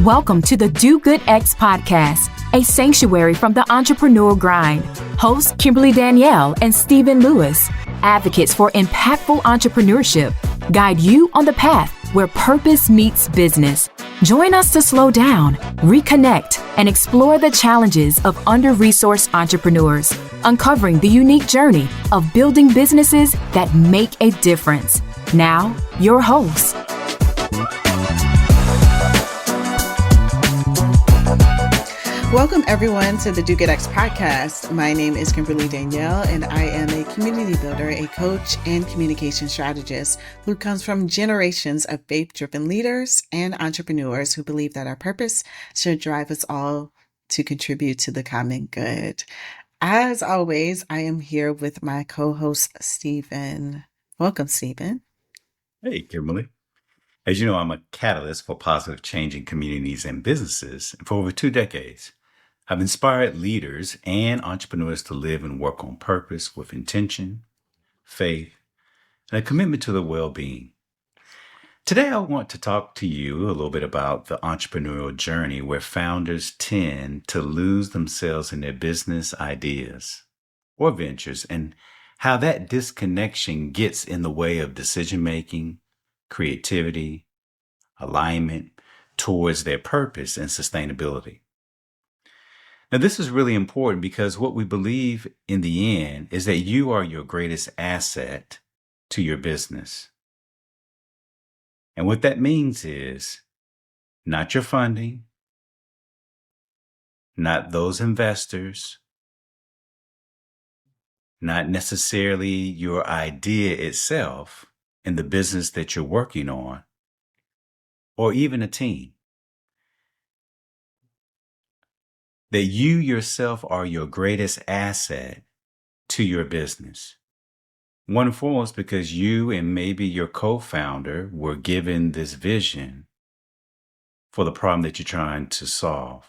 Welcome to the Do Good X podcast, a sanctuary from the entrepreneurial grind. Hosts Kimberly Danielle and Stephen Lewis, advocates for impactful entrepreneurship, guide you on the path where purpose meets business. Join us to slow down, reconnect, and explore the challenges of under-resourced entrepreneurs, uncovering the unique journey of building businesses that make a difference. Now, your host. Welcome, everyone, to the Do Good X podcast. My name is Kimberly Danielle, and I am a community builder, a coach, and communication strategist who comes from generations of faith-driven leaders and entrepreneurs who believe that our purpose should drive us all to contribute to the common good. As always, I am here with my co-host, Stephen. Welcome, Stephen. Hey, Kimberly. As you know, I'm a catalyst for positive change in communities and businesses for over 2 decades. I've inspired leaders and entrepreneurs to live and work on purpose with intention, faith, and a commitment to their well-being. Today, I want to talk to you a little bit about the entrepreneurial journey where founders tend to lose themselves in their business ideas or ventures and how that disconnection gets in the way of decision-making, creativity, alignment towards their purpose and sustainability. Now, this is really important because what we believe in the end is that you are your greatest asset to your business. And what that means is not your funding, not those investors, not necessarily your idea itself in the business that you're working on, or even a team. That you yourself are your greatest asset to your business. One and foremost, because you and maybe your co-founder were given this vision for the problem that you're trying to solve.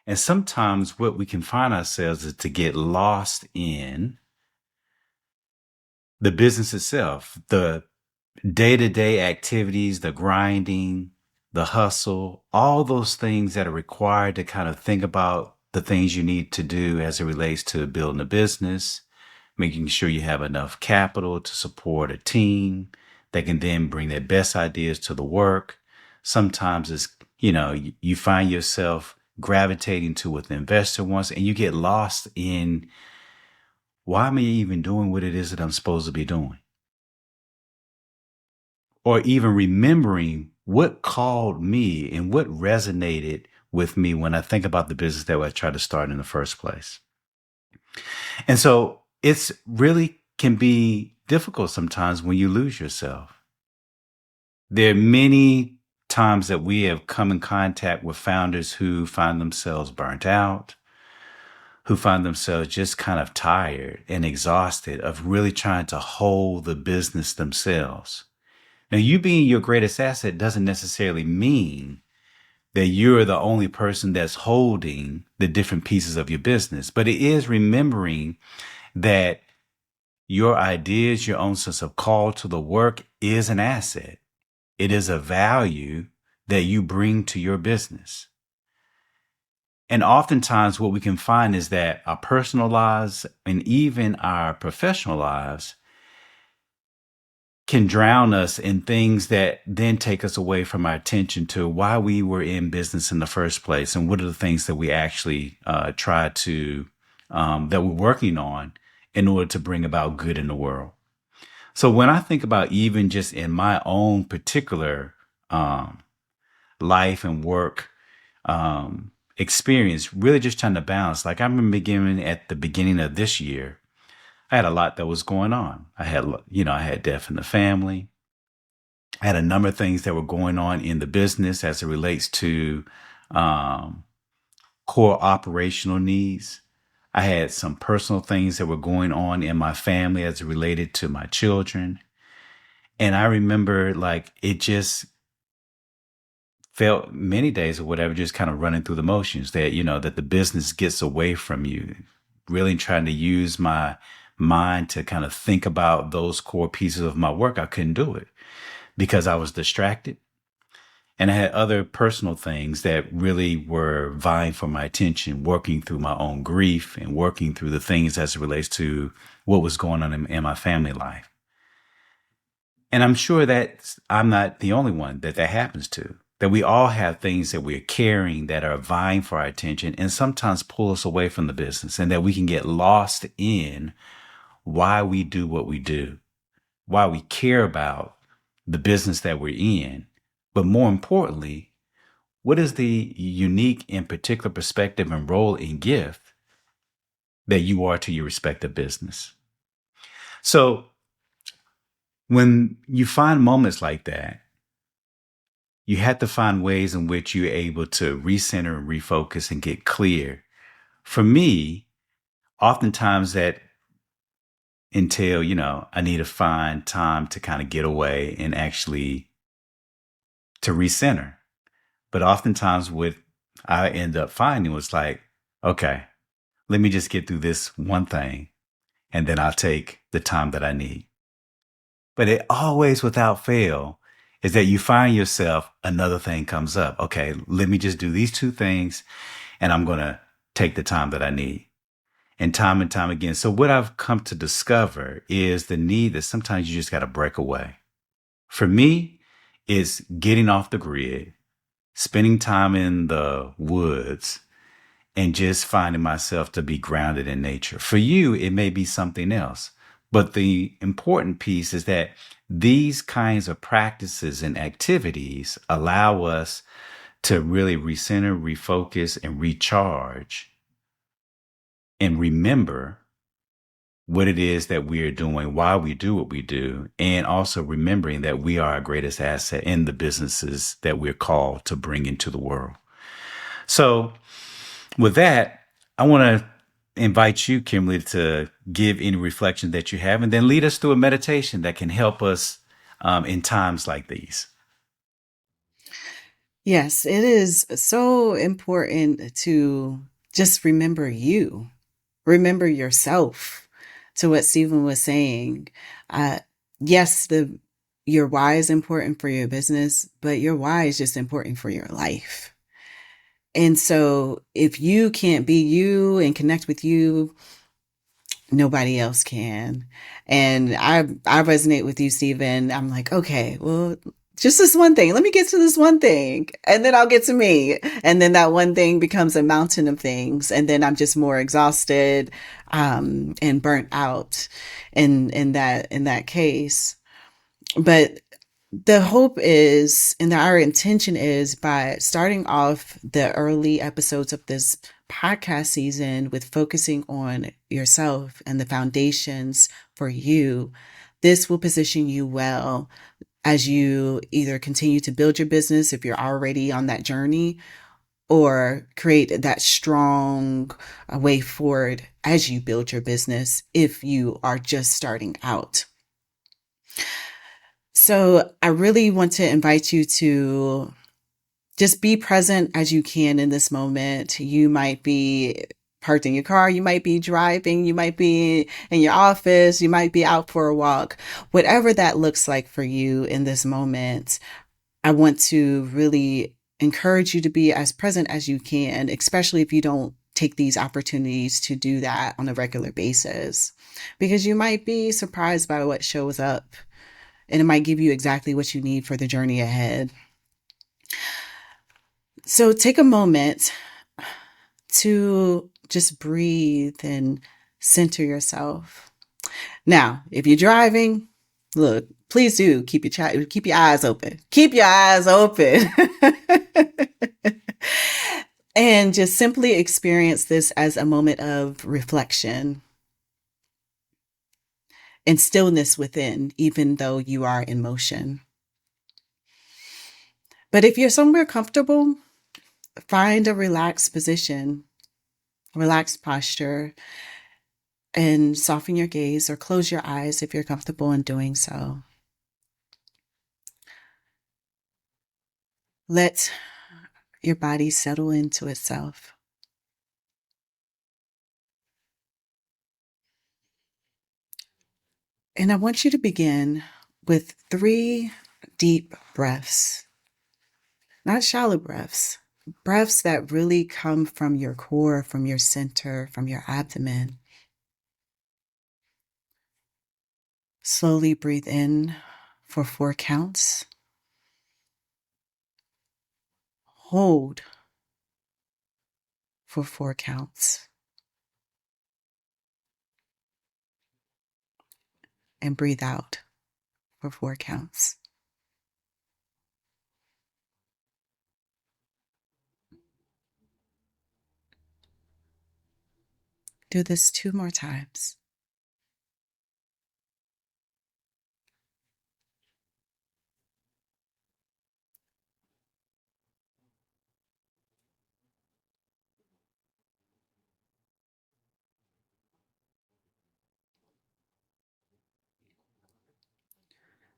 And sometimes what we can find ourselves is to get lost in the business itself, the day-to-day activities, the grinding, the hustle, all those things that are required to kind of think about the things you need to do as it relates to building a business, making sure you have enough capital to support a team that can then bring their best ideas to the work. Sometimes it's, you find yourself gravitating to what the investor wants and you get lost in, why am I even doing what it is that I'm supposed to be doing? Or even remembering what called me and what resonated with me when I think about the business that I tried to start in the first place. And so it's really can be difficult sometimes when you lose yourself. There are many times that we have come in contact with founders who find themselves burnt out, who find themselves just kind of tired and exhausted of really trying to hold the business themselves. Now, you being your greatest asset doesn't necessarily mean that you're the only person that's holding the different pieces of your business, but it is remembering that your ideas, your own sense of call to the work is an asset. It is a value that you bring to your business. And oftentimes what we can find is that our personal lives and even our professional lives can drown us in things that then take us away from our attention to why we were in business in the first place and what are the things that we actually try to, that we're working on in order to bring about good in the world. So when I think about even just in my own particular life and work experience, really just trying to balance, like I remember at the beginning of this year, I had a lot that was going on. I had death in the family. I had a number of things that were going on in the business as it relates to core operational needs. I had some personal things that were going on in my family as it related to my children. And I remember it just felt many days or whatever, just kind of running through the motions that, that the business gets away from you, really trying to use my mind to kind of think about those core pieces of my work. I couldn't do it because I was distracted. And I had other personal things that really were vying for my attention, working through my own grief and working through the things as it relates to what was going on in my family life. And I'm sure that I'm not the only one that happens to, that we all have things that we're carrying that are vying for our attention and sometimes pull us away from the business, and that we can get lost in why we do what we do, why we care about the business that we're in. But more importantly, what is the unique and particular perspective and role and gift that you are to your respective business? So when you find moments like that, you have to find ways in which you're able to recenter and refocus and get clear. For me, oftentimes that entail, I need to find time to kind of get away and actually to recenter. But oftentimes what I end up finding was like, okay, let me just get through this one thing and then I'll take the time that I need. But it always, without fail, is that you find yourself, another thing comes up. Okay, let me just do these two things and I'm going to take the time that I need. And time again. So what I've come to discover is the need that sometimes you just got to break away. For me, it's getting off the grid, spending time in the woods, and just finding myself to be grounded in nature. For you, it may be something else. But the important piece is that these kinds of practices and activities allow us to really recenter, refocus, and recharge and remember what it is that we are doing, why we do what we do, and also remembering that we are our greatest asset in the businesses that we're called to bring into the world. So with that, I want to invite you, Kimberly, to give any reflection that you have and then lead us through a meditation that can help us in times like these. Yes, it is so important to just remember you, remember yourself. To what Stephen was saying, yes, your why is important for your business, but your why is just important for your life. And so if you can't be you and connect with you, nobody else can. And I resonate with you, Stephen. I'm like, okay, well, just this one thing. Let me get to this one thing and then I'll get to me. And then that one thing becomes a mountain of things. And then I'm just more exhausted, and burnt out in that case. But the hope is, and our intention is, by starting off the early episodes of this podcast season with focusing on yourself and the foundations for you, this will position you well as you either continue to build your business if you're already on that journey, or create that strong way forward as you build your business if you are just starting out. So I really want to invite you to just be present as you can in this moment. You might be parked in your car, you might be driving, you might be in your office, you might be out for a walk. Whatever that looks like for you in this moment, I want to really encourage you to be as present as you can, especially if you don't take these opportunities to do that on a regular basis, because you might be surprised by what shows up. And it might give you exactly what you need for the journey ahead. So take a moment to just breathe and center yourself. Now, if you're driving, look, please do keep your eyes open. Keep your eyes open. And just simply experience this as a moment of reflection and stillness within, even though you are in motion. But if you're somewhere comfortable, find a relaxed position, relaxed posture, and soften your gaze or close your eyes if you're comfortable in doing so. Let your body settle into itself. And I want you to begin with 3 deep breaths. not shallow breaths, breaths that really come from your core, from your center, from your abdomen. Slowly breathe in for 4 counts. Hold for 4 counts. And breathe out for 4 counts. Do this 2 more times.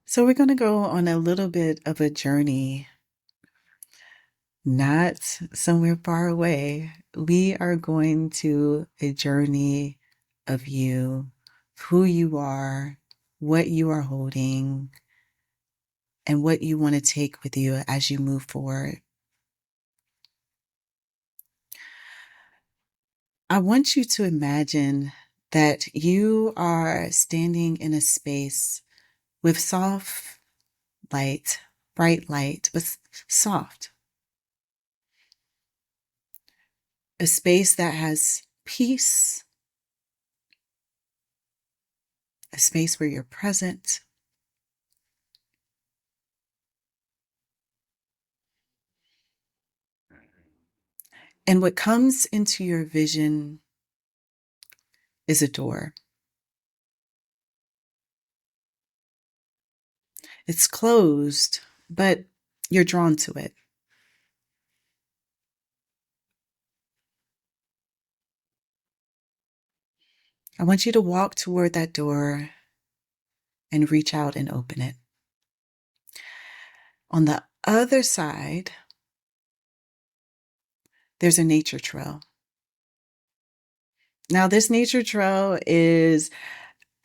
So we're going to go on a little bit of a journey, not somewhere far away. We are going to a journey of you, who you are, what you are holding, and what you want to take with you as you move forward. I want you to imagine that you are standing in a space with soft light, bright light, but soft. A space that has peace, a space where you're present. And what comes into your vision is a door. It's closed, but you're drawn to it. I want you to walk toward that door and reach out and open it. On the other side, there's a nature trail. Now, this nature trail is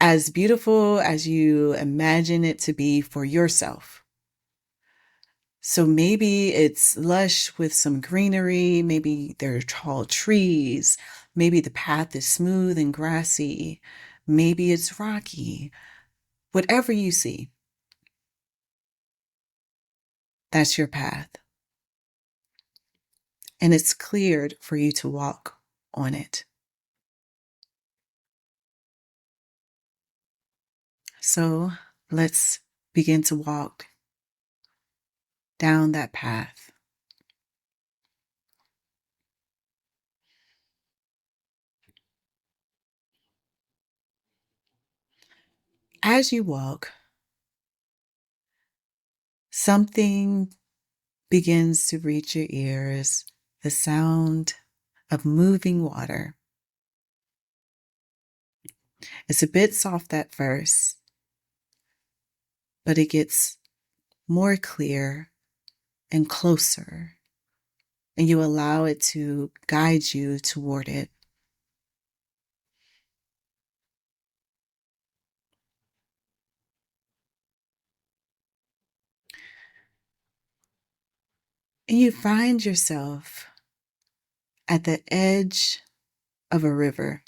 as beautiful as you imagine it to be for yourself. So maybe it's lush with some greenery, maybe there are tall trees, maybe the path is smooth and grassy, maybe it's rocky. Whatever you see, that's your path. And it's cleared for you to walk on it. So let's begin to walk down that path. As you walk, something begins to reach your ears, the sound of moving water. It's a bit soft at first, but it gets more clear and closer, and you allow it to guide you toward it. And you find yourself at the edge of a river.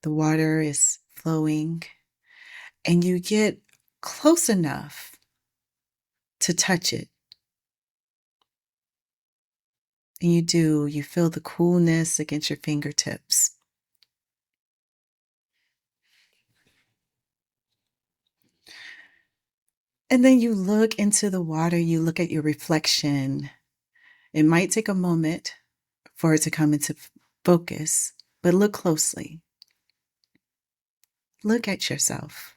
The water is flowing, and you get close enough to touch it. And you do, you feel the coolness against your fingertips. And then you look into the water, you look at your reflection. It might take a moment for it to come into focus, but look closely. Look at yourself.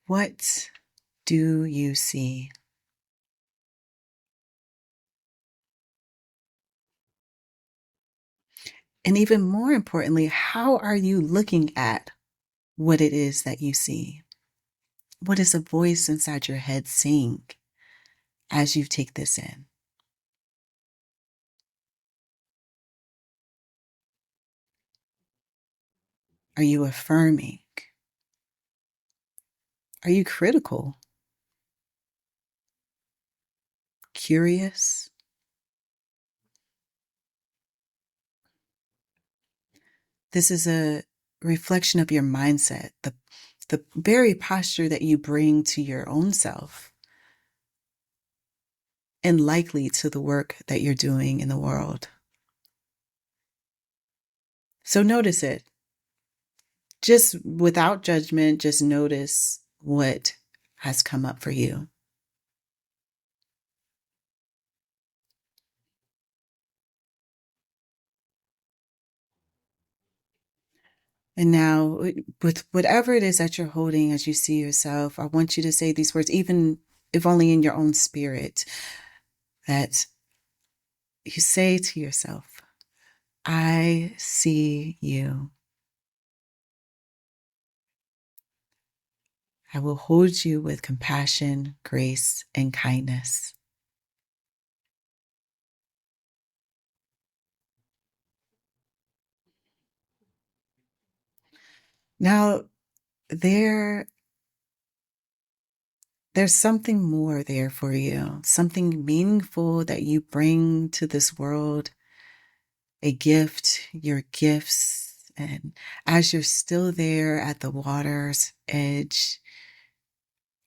What do you see? And even more importantly, how are you looking at what it is that you see? What is a voice inside your head saying as you take this in? Are you affirming? Are you critical? Curious? This is a reflection of your mindset, the very posture that you bring to your own self and likely to the work that you're doing in the world. So notice it. Just without judgment, just notice what has come up for you. And now, with whatever it is that you're holding as you see yourself, I want you to say these words, even if only in your own spirit, that you say to yourself, I see you. I will hold you with compassion, grace, and kindness. Now, there's something more there for you, something meaningful that you bring to this world, a gift, your gifts. And as you're still there at the water's edge,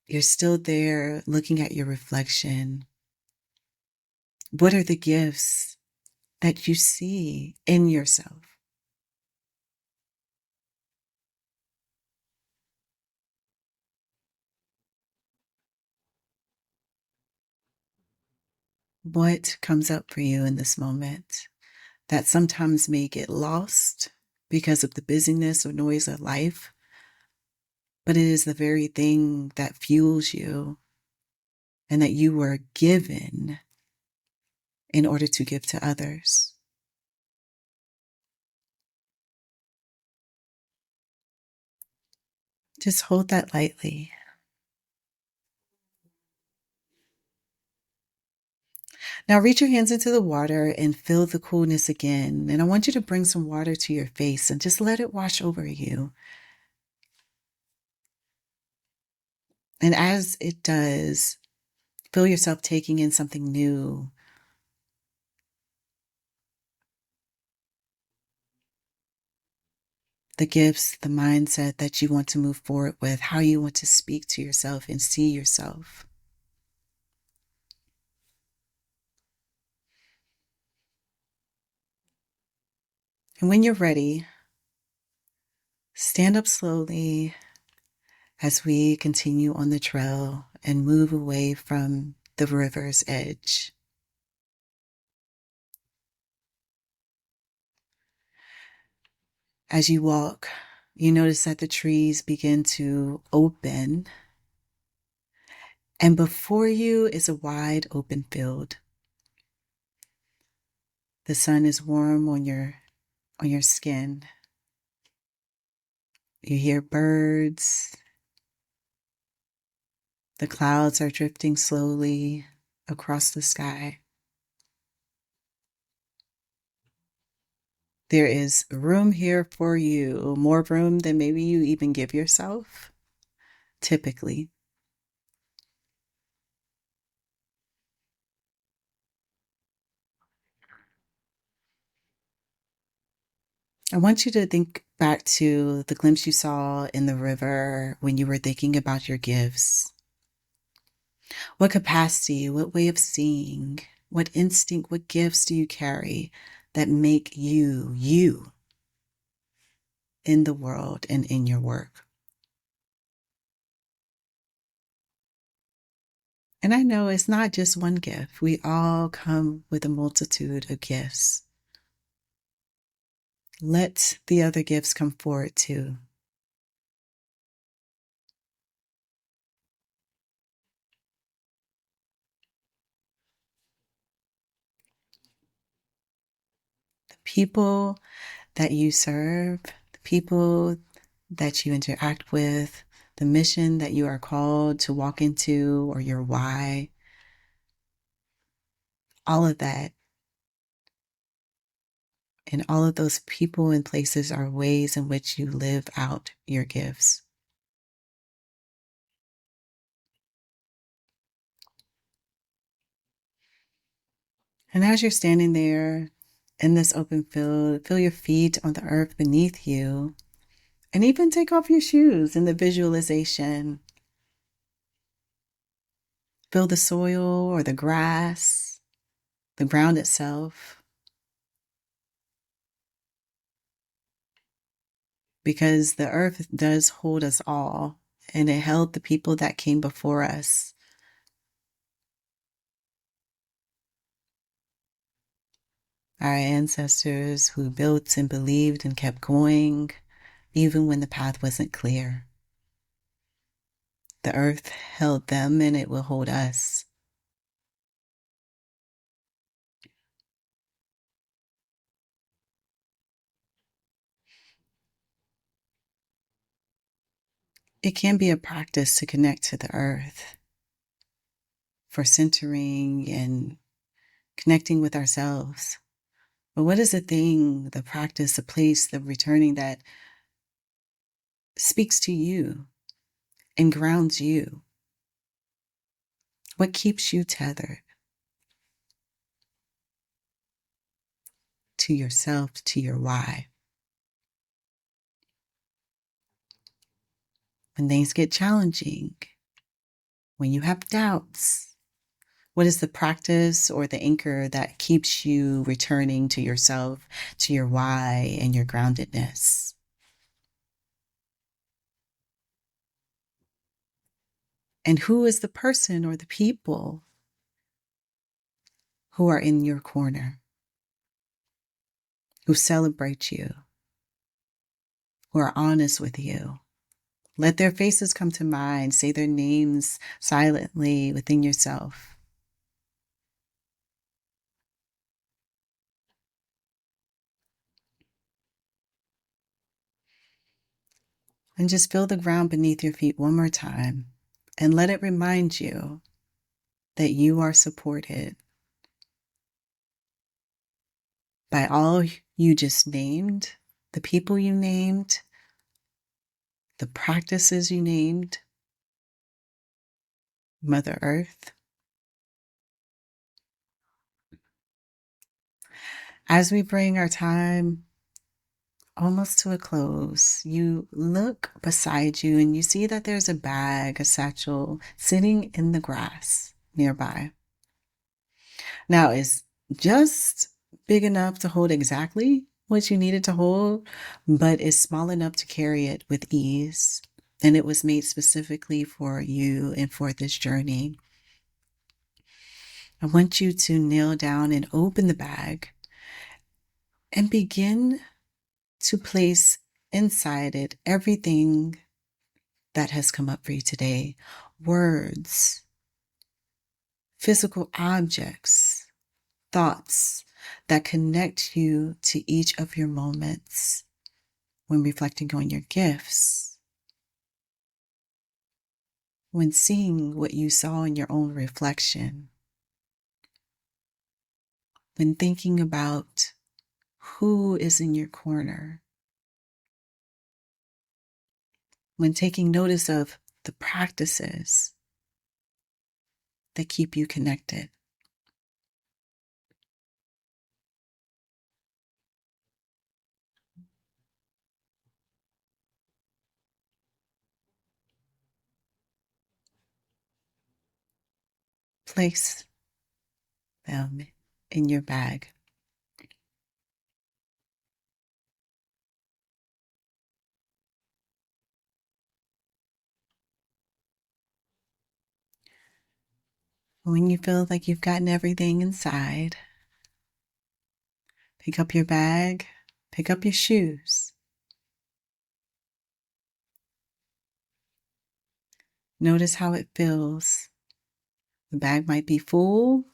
you're still there looking at your reflection. What are the gifts that you see in yourself? What comes up for you in this moment that sometimes may get lost because of the busyness or noise of life, but it is the very thing that fuels you and that you were given in order to give to others. Just hold that lightly. Now reach your hands into the water and feel the coolness again. And I want you to bring some water to your face and just let it wash over you. And as it does, feel yourself taking in something new. The gifts, the mindset that you want to move forward with, how you want to speak to yourself and see yourself. And when you're ready, stand up slowly as we continue on the trail and move away from the river's edge. As you walk, you notice that the trees begin to open, and before you is a wide open field. The sun is warm on your skin. You hear birds. The clouds are drifting slowly across the sky. There is room here for you, more room than maybe you even give yourself, typically. I want you to think back to the glimpse you saw in the river when you were thinking about your gifts. What capacity, what way of seeing, what instinct, what gifts do you carry that make you, you in the world and in your work? And I know it's not just one gift. We all come with a multitude of gifts. Let the other gifts come forward too. The people that you serve, the people that you interact with, the mission that you are called to walk into or your why, all of that And all of those people and places are ways in which you live out your gifts. And as you're standing there in this open field, feel your feet on the earth beneath you, and even take off your shoes in the visualization. Feel the soil or the grass, the ground itself. Because the earth does hold us all, and it held the people that came before us. Our ancestors who built and believed and kept going, even when the path wasn't clear. The earth held them, and it will hold us. It can be a practice to connect to the earth for centering and connecting with ourselves. But what is the thing, the practice, the place, the returning that speaks to you and grounds you? What keeps you tethered to yourself, to your why? When things get challenging, when you have doubts, what is the practice or the anchor that keeps you returning to yourself, to your why and your groundedness? And who is the person or the people who are in your corner, who celebrate you, who are honest with you? Let their faces come to mind. Say their names silently within yourself. And just feel the ground beneath your feet one more time, and let it remind you that you are supported by all you just named, the people you named, the practices you named, Mother Earth. As we bring our time almost to a close, you look beside you and you see that there's a bag, a satchel, sitting in the grass nearby. Now, it's just big enough to hold exactly what you needed to hold, but it's small enough to carry it with ease. And it was made specifically for you and for this journey. I want you to kneel down and open the bag and begin to place inside it everything that has come up for you today. Words, physical objects, thoughts that connect you to each of your moments when reflecting on your gifts, when seeing what you saw in your own reflection, when thinking about who is in your corner, when taking notice of the practices that keep you connected. Place them in your bag. When you feel like you've gotten everything inside, pick up your bag, pick up your shoes. Notice how it feels. The bag might be full,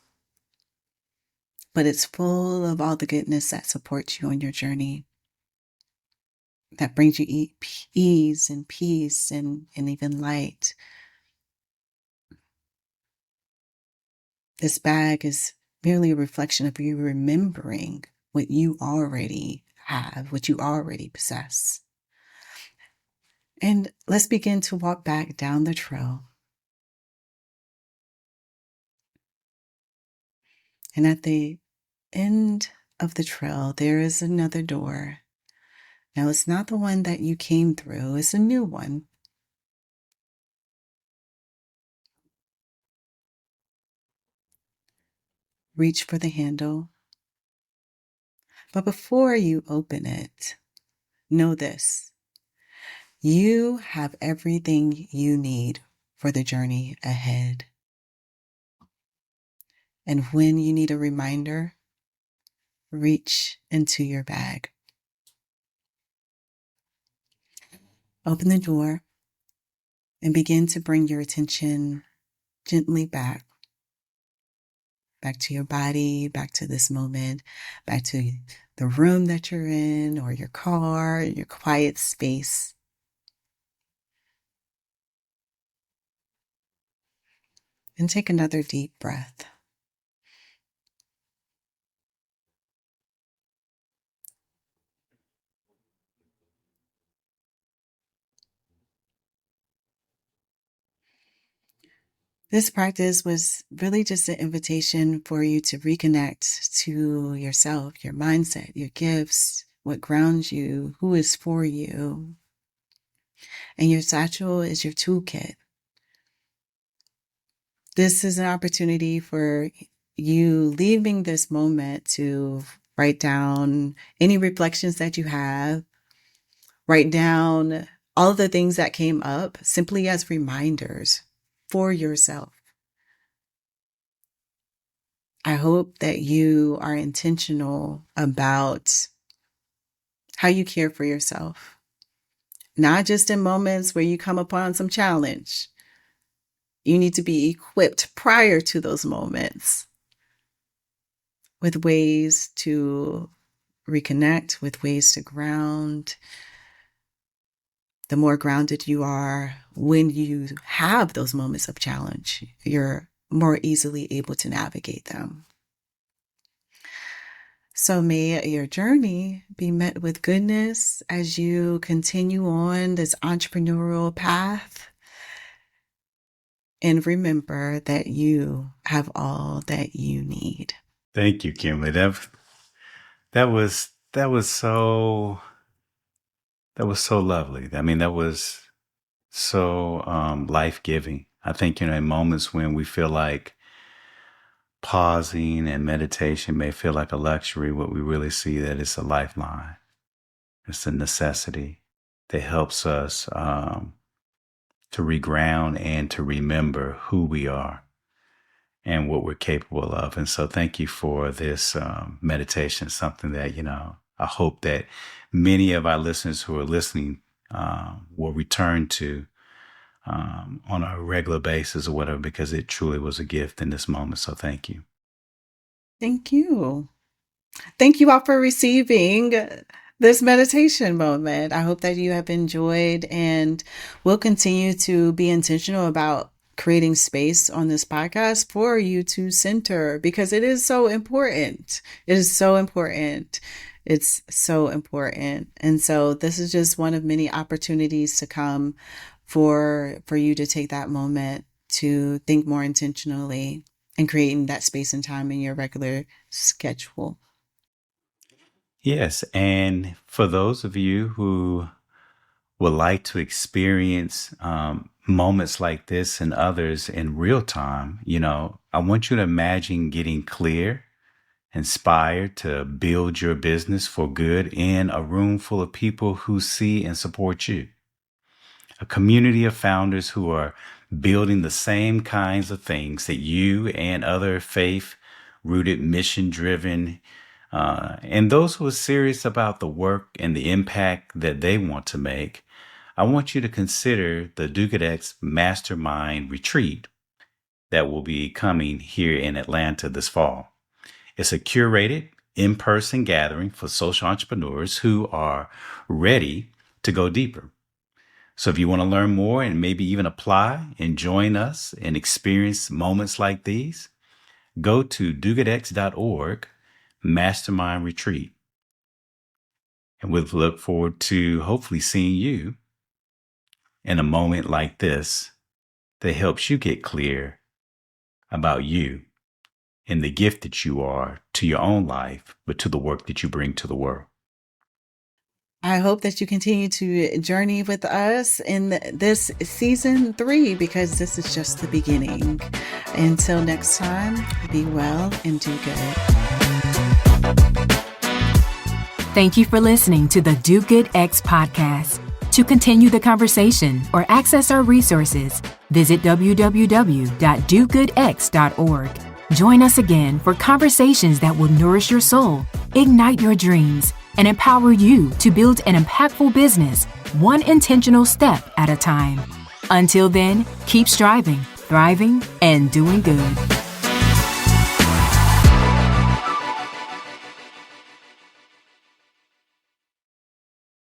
but it's full of all the goodness that supports you on your journey, that brings you ease and peace and even light. This bag is merely a reflection of you remembering what you already have, what you already possess. And let's begin to walk back down the trail. And at the end of the trail, there is another door. Now, it's not the one that you came through, it's a new one. Reach for the handle. But before you open it, know this: you have everything you need for the journey ahead. And when you need a reminder, reach into your bag. Open the door and begin to bring your attention gently back to your body, back to this moment, back to the room that you're in, or your car, your quiet space. And take another deep breath. This practice was really just an invitation for you to reconnect to yourself, your mindset, your gifts, what grounds you, who is for you. And your satchel is your toolkit. This is an opportunity for you leaving this moment to write down any reflections that you have, write down all of the things that came up simply as reminders for yourself. I hope that you are intentional about how you care for yourself, not just in moments where you come upon some challenge. You need to be equipped prior to those moments with ways to reconnect, with ways to ground. The more grounded you are when you have those moments of challenge, you're more easily able to navigate them. So may your journey be met with goodness as you continue on this entrepreneurial path. And remember that you have all that you need. Thank you, Kimberly. That was so lovely. I mean, that was so life-giving. I think, in moments when we feel like pausing and meditation may feel like a luxury, what we really see that it's a lifeline. It's a necessity that helps us to reground and to remember who we are and what we're capable of. And so thank you for this meditation, something that, I hope that many of our listeners who are listening will return to on a regular basis or whatever, because it truly was a gift in this moment. So thank you. Thank you. Thank you all for receiving this meditation moment. I hope that you have enjoyed, and will continue to be intentional about creating space on this podcast for you to center, because it is so important. It is so important. It's so important. And so this is just one of many opportunities to come for you to take that moment to think more intentionally and creating that space and time in your regular schedule. Yes. And for those of you who would like to experience moments like this and others in real time, I want you to imagine getting clear, inspired to build your business for good in a room full of people who see and support you. A community of founders who are building the same kinds of things that you and other faith-rooted, mission-driven, and those who are serious about the work and the impact that they want to make. I want you to consider the DukeDX Mastermind retreat that will be coming here in Atlanta this fall. It's a curated in-person gathering for social entrepreneurs who are ready to go deeper. So if you want to learn more and maybe even apply and join us and experience moments like these, go to dukedex.org, Mastermind retreat. And we'll look forward to hopefully seeing you in a moment like this that helps you get clear about you and the gift that you are to your own life, but to the work that you bring to the world. I hope that you continue to journey with us in this season 3, because this is just the beginning. Until next time, be well and do good. Thank you for listening to the Do Good X podcast. To continue the conversation or access our resources, visit www.dogoodx.org. Join us again for conversations that will nourish your soul, ignite your dreams, and empower you to build an impactful business, one intentional step at a time. Until then, keep striving, thriving, and doing good.